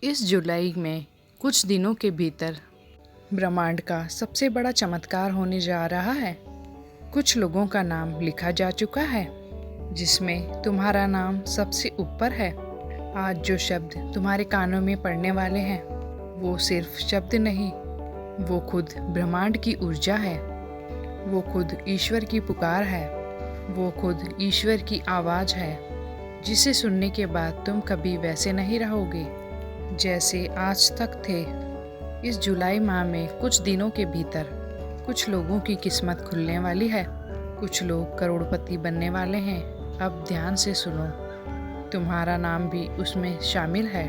इस जुलाई में कुछ दिनों के भीतर ब्रह्मांड का सबसे बड़ा चमत्कार होने जा रहा है। कुछ लोगों का नाम लिखा जा चुका है, जिसमें तुम्हारा नाम सबसे ऊपर है। आज जो शब्द तुम्हारे कानों में पड़ने वाले हैं, वो सिर्फ शब्द नहीं, वो खुद ब्रह्मांड की ऊर्जा है। वो खुद ईश्वर की पुकार है। वो खुद ईश्वर की आवाज़ है, जिसे सुनने के बाद तुम कभी वैसे नहीं रहोगे जैसे आज तक थे। इस जुलाई माह में कुछ दिनों के भीतर कुछ लोगों की किस्मत खुलने वाली है। कुछ लोग करोड़पति बनने वाले हैं। अब ध्यान से सुनो, तुम्हारा नाम भी उसमें शामिल है।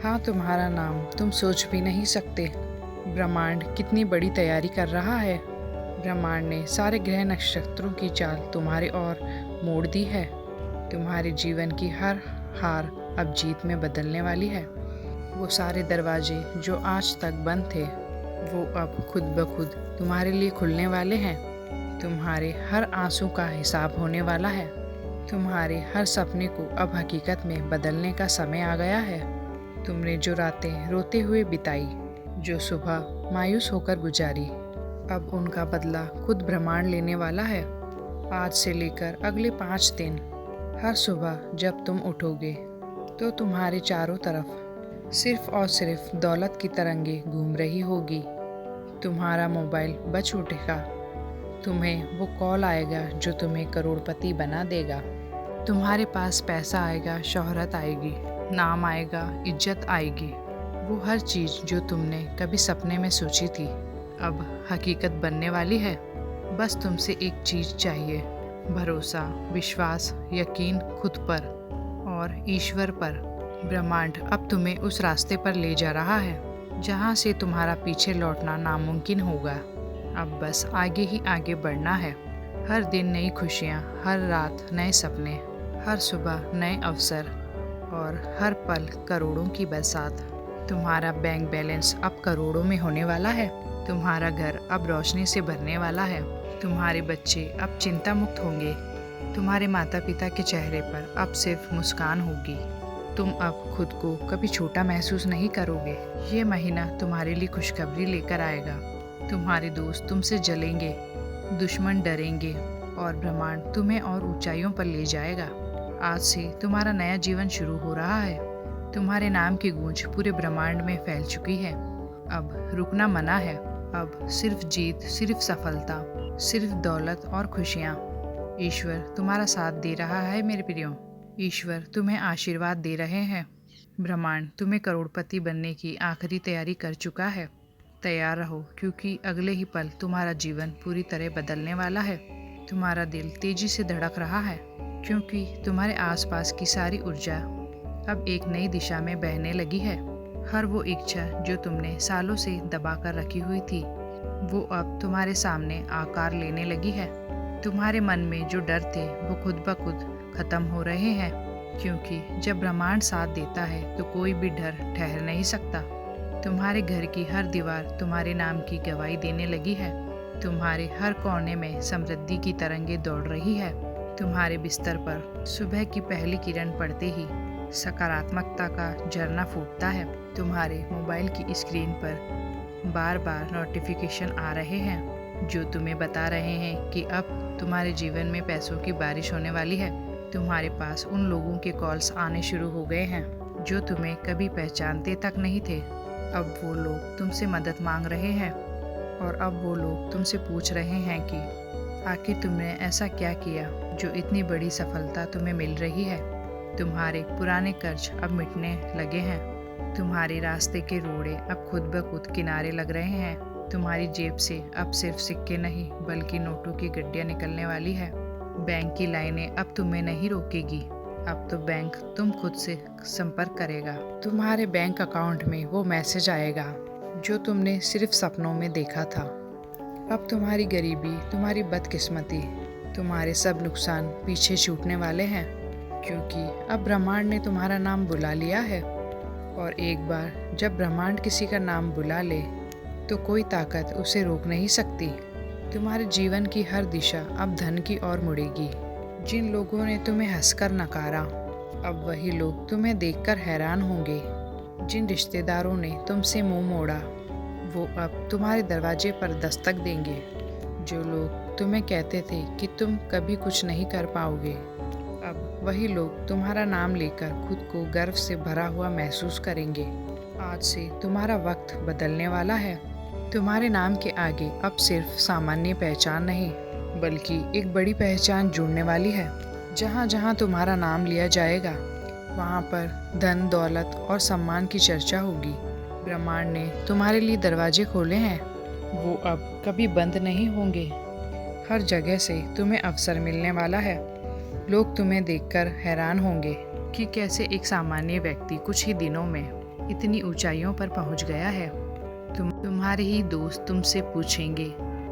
हाँ, तुम्हारा नाम तुम सोच भी नहीं सकते। ब्रह्मांड कितनी बड़ी तैयारी कर रहा है। ब्रह्मांड ने सारे ग्रह नक्षत्रों की चाल तुम्हारे ओर मोड़ दी है। तुम्हारे जीवन की हर हार अब जीत में बदलने वाली है। वो सारे दरवाजे जो आज तक बंद थे, वो अब खुद ब खुद तुम्हारे लिए खुलने वाले हैं। तुम्हारे हर आंसू का हिसाब होने वाला है। तुम्हारे हर सपने को अब हकीकत में बदलने का समय आ गया है। तुमने जो रातें रोते हुए बिताई, जो सुबह मायूस होकर गुजारी, अब उनका बदला खुद ब्रह्मांड लेने वाला है। आज से लेकर अगले 5 दिन हर सुबह जब तुम उठोगे, तो तुम्हारे चारों तरफ सिर्फ और सिर्फ दौलत की तरंगे घूम रही होगी। तुम्हारा मोबाइल बज उठेगा। तुम्हें वो कॉल आएगा जो तुम्हें करोड़पति बना देगा। तुम्हारे पास पैसा आएगा, शोहरत आएगी, नाम आएगा, इज्जत आएगी। वो हर चीज़ जो तुमने कभी सपने में सोची थी, अब हकीकत बनने वाली है। बस तुमसे एक चीज़ चाहिए, भरोसा, विश्वास, यकीन खुद पर और ईश्वर पर। ब्रह्मांड अब तुम्हें उस रास्ते पर ले जा रहा है जहाँ से तुम्हारा पीछे लौटना नामुमकिन होगा। अब बस आगे ही आगे बढ़ना है। हर दिन नई खुशियाँ, हर रात नए सपने, हर सुबह नए अवसर और हर पल करोड़ों की बरसात। तुम्हारा बैंक बैलेंस अब करोड़ों में होने वाला है। तुम्हारा घर अब रोशनी से भरने वाला है। तुम्हारे बच्चे अब चिंता मुक्त होंगे। तुम्हारे माता पिता के चेहरे पर अब सिर्फ मुस्कान होगी। तुम अब खुद को कभी छोटा महसूस नहीं करोगे। ये महीना तुम्हारे लिए खुशखबरी लेकर आएगा। तुम्हारे दोस्त तुमसे जलेंगे, दुश्मन डरेंगे और ब्रह्मांड तुम्हें और ऊंचाइयों पर ले जाएगा। आज से तुम्हारा नया जीवन शुरू हो रहा है। तुम्हारे नाम की गूंज पूरे ब्रह्मांड में फैल चुकी है। अब रुकना मना है। अब सिर्फ जीत, सिर्फ सफलता, सिर्फ दौलत और खुशियाँ। ईश्वर तुम्हारा साथ दे रहा है मेरे प्रियो। ईश्वर तुम्हें आशीर्वाद दे रहे हैं। ब्रह्मांड तुम्हें करोड़पति बनने की आखिरी तैयारी कर चुका है। तैयार रहो, क्योंकि अगले ही पल तुम्हारा जीवन पूरी तरह बदलने वाला है। तुम्हारा दिल तेजी से धड़क रहा है, क्योंकि तुम्हारे आसपास की सारी ऊर्जा अब एक नई दिशा में बहने लगी है। हर वो इच्छा जो तुमने सालों से दबा कर रखी हुई थी, वो अब तुम्हारे सामने आकार लेने लगी है। तुम्हारे मन में जो डर थे, वो खुद ब खुद खत्म हो रहे हैं, क्योंकि जब ब्रह्मांड साथ देता है तो कोई भी डर ठहर नहीं सकता। तुम्हारे घर की हर दीवार तुम्हारे नाम की गवाही देने लगी है। तुम्हारे हर कोने में समृद्धि की तरंगे दौड़ रही है। तुम्हारे बिस्तर पर सुबह की पहली किरण पड़ते ही सकारात्मकता का झरना फूटता है। तुम्हारे मोबाइल की स्क्रीन पर बार बार नोटिफिकेशन आ रहे हैं, जो तुम्हें बता रहे हैं कि अब तुम्हारे जीवन में पैसों की बारिश होने वाली है। तुम्हारे पास उन लोगों के कॉल्स आने शुरू हो गए हैं जो तुम्हें कभी पहचानते तक नहीं थे। अब वो लोग तुमसे मदद मांग रहे हैं, और अब वो लोग तुमसे पूछ रहे हैं कि आखिर तुमने ऐसा क्या किया जो इतनी बड़ी सफलता तुम्हें मिल रही है। तुम्हारे पुराने कर्ज अब मिटने लगे हैं। तुम्हारे रास्ते के रोड़े अब खुद ब खुद किनारे लग रहे हैं। तुम्हारी जेब से अब सिर्फ सिक्के नहीं, बल्कि नोटों की गड्डियाँ निकलने वाली है। बैंक की लाइनें अब तुम्हें नहीं रोकेगी। अब तो बैंक तुम खुद से संपर्क करेगा। तुम्हारे बैंक अकाउंट में वो मैसेज आएगा जो तुमने सिर्फ सपनों में देखा था। अब तुम्हारी गरीबी, तुम्हारी बदकिस्मती, तुम्हारे सब नुकसान पीछे छूटने वाले हैं, क्योंकि अब ब्रह्मांड ने तुम्हारा नाम बुला लिया है। और एक बार जब ब्रह्मांड किसी का नाम बुला ले, तो कोई ताकत उसे रोक नहीं सकती। तुम्हारे जीवन की हर दिशा अब धन की ओर मुड़ेगी। जिन लोगों ने तुम्हें हंसकर नकारा, अब वही लोग तुम्हें देखकर हैरान होंगे। जिन रिश्तेदारों ने तुमसे मुंह मोड़ा वो अब तुम्हारे दरवाजे पर दस्तक देंगे। जो लोग तुम्हें कहते थे कि तुम कभी कुछ नहीं कर पाओगे, अब वही लोग तुम्हारा नाम लेकर खुद को गर्व से भरा हुआ महसूस करेंगे। आज से तुम्हारा वक्त बदलने वाला है। तुम्हारे नाम के आगे अब सिर्फ सामान्य पहचान नहीं, बल्कि एक बड़ी पहचान जुड़ने वाली है। जहाँ जहाँ तुम्हारा नाम लिया जाएगा, वहाँ पर धन, दौलत और सम्मान की चर्चा होगी। ब्रह्मांड ने तुम्हारे लिए दरवाजे खोले हैं, वो अब कभी बंद नहीं होंगे। हर जगह से तुम्हें अवसर मिलने वाला है। लोग तुम्हें देखकर हैरान होंगे कि कैसे एक सामान्य व्यक्ति कुछ ही दिनों में इतनी ऊंचाइयों पर पहुंच गया है। तुम्हारे ही दोस्त तुमसे पूछेंगे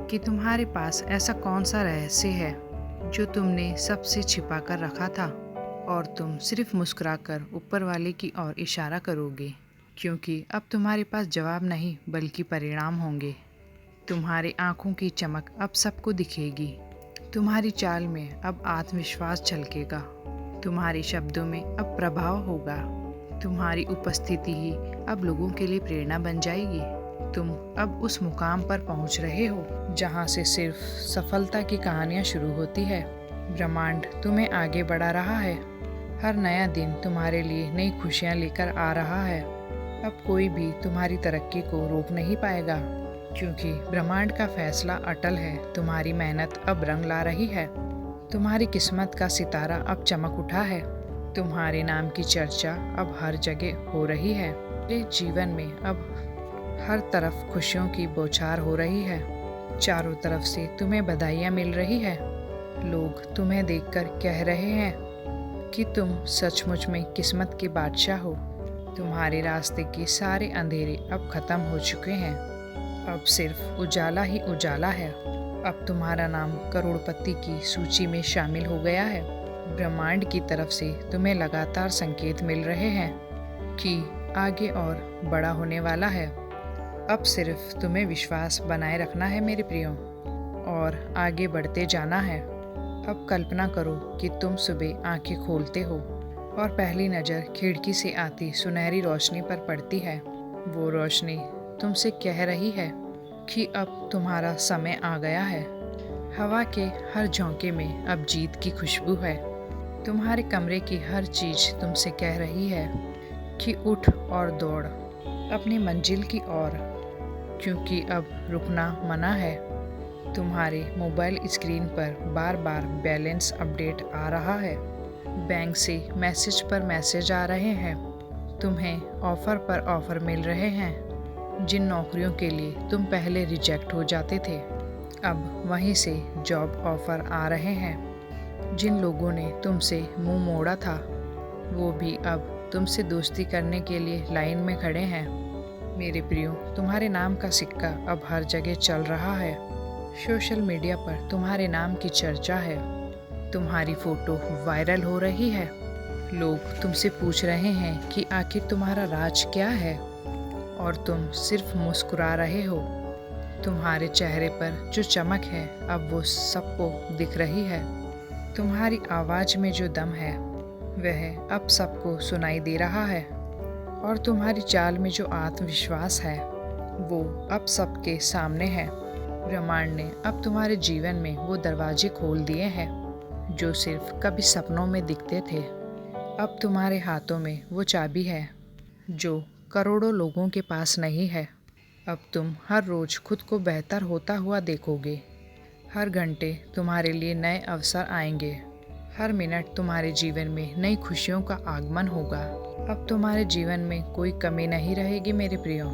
कि तुम्हारे पास ऐसा कौन सा रहस्य है जो तुमने सबसे छिपा कर रखा था, और तुम सिर्फ मुस्कुराकर ऊपर वाले की ओर इशारा करोगे, क्योंकि अब तुम्हारे पास जवाब नहीं बल्कि परिणाम होंगे। तुम्हारी आंखों की चमक अब सबको दिखेगी। तुम्हारी चाल में अब आत्मविश्वास झलकेगा। तुम्हारे शब्दों में अब प्रभाव होगा। तुम्हारी उपस्थिति ही अब लोगों के लिए प्रेरणा बन जाएगी। तुम अब उस मुकाम पर पहुंच रहे हो जहां से सिर्फ सफलता की कहानियां शुरू होती है। ब्रह्मांड तुम्हें आगे बढ़ा रहा है। हर नया दिन तुम्हारे लिए नई खुशियां लेकर आ रहा है। अब कोई भी तुम्हारी तरक्की को रोक नहीं पाएगा, क्योंकि ब्रह्मांड का फैसला अटल है। तुम्हारी मेहनत अब रंग ला रही है। तुम्हारी किस्मत का सितारा अब चमक उठा है। तुम्हारे नाम की चर्चा अब हर जगह हो रही है। तेरे जीवन में अब हर तरफ खुशियों की बौछार हो रही है। चारों तरफ से तुम्हें बधाइयाँ मिल रही है। लोग तुम्हें देखकर कह रहे हैं कि तुम सचमुच में किस्मत के बादशाह हो। तुम्हारे रास्ते के सारे अंधेरे अब खत्म हो चुके हैं। अब सिर्फ उजाला ही उजाला है। अब तुम्हारा नाम करोड़पति की सूची में शामिल हो गया है। ब्रह्मांड की तरफ से तुम्हें लगातार संकेत मिल रहे हैं कि आगे और बड़ा होने वाला है। अब सिर्फ तुम्हें विश्वास बनाए रखना है मेरे प्रियो, और आगे बढ़ते जाना है। अब कल्पना करो कि तुम सुबह आंखें खोलते हो और पहली नज़र खिड़की से आती सुनहरी रोशनी पर पड़ती है। वो रोशनी तुमसे कह रही है कि अब तुम्हारा समय आ गया है। हवा के हर झोंके में अब जीत की खुशबू है। तुम्हारे कमरे की हर चीज़ तुमसे कह रही है कि उठ और दौड़ अपनी मंजिल की ओर, क्योंकि अब रुकना मना है। तुम्हारे मोबाइल स्क्रीन पर बार बार बैलेंस अपडेट आ रहा है। बैंक से मैसेज पर मैसेज आ रहे हैं। तुम्हें ऑफ़र पर ऑफ़र मिल रहे हैं। जिन नौकरियों के लिए तुम पहले रिजेक्ट हो जाते थे, अब वहीं से जॉब ऑफ़र आ रहे हैं। जिन लोगों ने तुमसे मुंह मोड़ा था, वो भी अब तुमसे दोस्ती करने के लिए लाइन में खड़े हैं। मेरे प्रियो, तुम्हारे नाम का सिक्का अब हर जगह चल रहा है। सोशल मीडिया पर तुम्हारे नाम की चर्चा है। तुम्हारी फ़ोटो वायरल हो रही है। लोग तुमसे पूछ रहे हैं कि आखिर तुम्हारा राज क्या है, और तुम सिर्फ मुस्कुरा रहे हो। तुम्हारे चेहरे पर जो चमक है अब वो सबको दिख रही है। तुम्हारी आवाज़ में जो दम है वह अब सबको सुनाई दे रहा है, और तुम्हारी चाल में जो आत्मविश्वास है वो अब सबके सामने है। ब्रह्मांड ने अब तुम्हारे जीवन में वो दरवाजे खोल दिए हैं जो सिर्फ कभी सपनों में दिखते थे। अब तुम्हारे हाथों में वो चाबी है जो करोड़ों लोगों के पास नहीं है। अब तुम हर रोज़ खुद को बेहतर होता हुआ देखोगे। हर घंटे तुम्हारे लिए नए अवसर आएंगे। हर मिनट तुम्हारे जीवन में नई खुशियों का आगमन होगा। अब तुम्हारे जीवन में कोई कमी नहीं रहेगी मेरे प्रियो।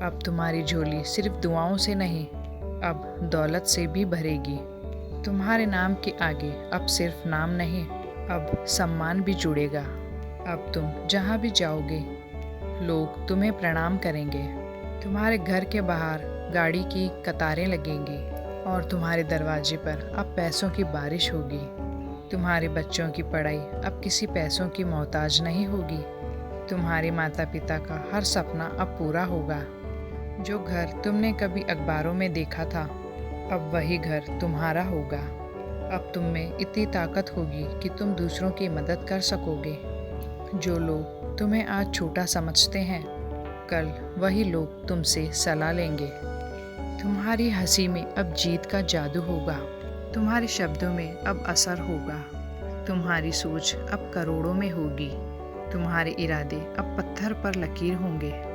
अब तुम्हारी झोली सिर्फ दुआओं से नहीं, अब दौलत से भी भरेगी। तुम्हारे नाम के आगे अब सिर्फ नाम नहीं, अब सम्मान भी जुड़ेगा। अब तुम जहाँ भी जाओगे, लोग तुम्हें प्रणाम करेंगे। तुम्हारे घर के बाहर गाड़ी की कतारें लगेंगी, और तुम्हारे दरवाजे पर अब पैसों की बारिश होगी। तुम्हारे बच्चों की पढ़ाई अब किसी पैसों की मोहताज नहीं होगी। तुम्हारे माता पिता का हर सपना अब पूरा होगा। जो घर तुमने कभी अखबारों में देखा था, अब वही घर तुम्हारा होगा। अब तुम में इतनी ताकत होगी कि तुम दूसरों की मदद कर सकोगे। जो लोग तुम्हें आज छोटा समझते हैं, कल वही लोग तुमसे सलाह लेंगे। तुम्हारी हंसी में अब जीत का जादू होगा। तुम्हारे शब्दों में अब असर होगा। तुम्हारी सोच अब करोड़ों में होगी। तुम्हारे इरादे अब पत्थर पर लकीर होंगे।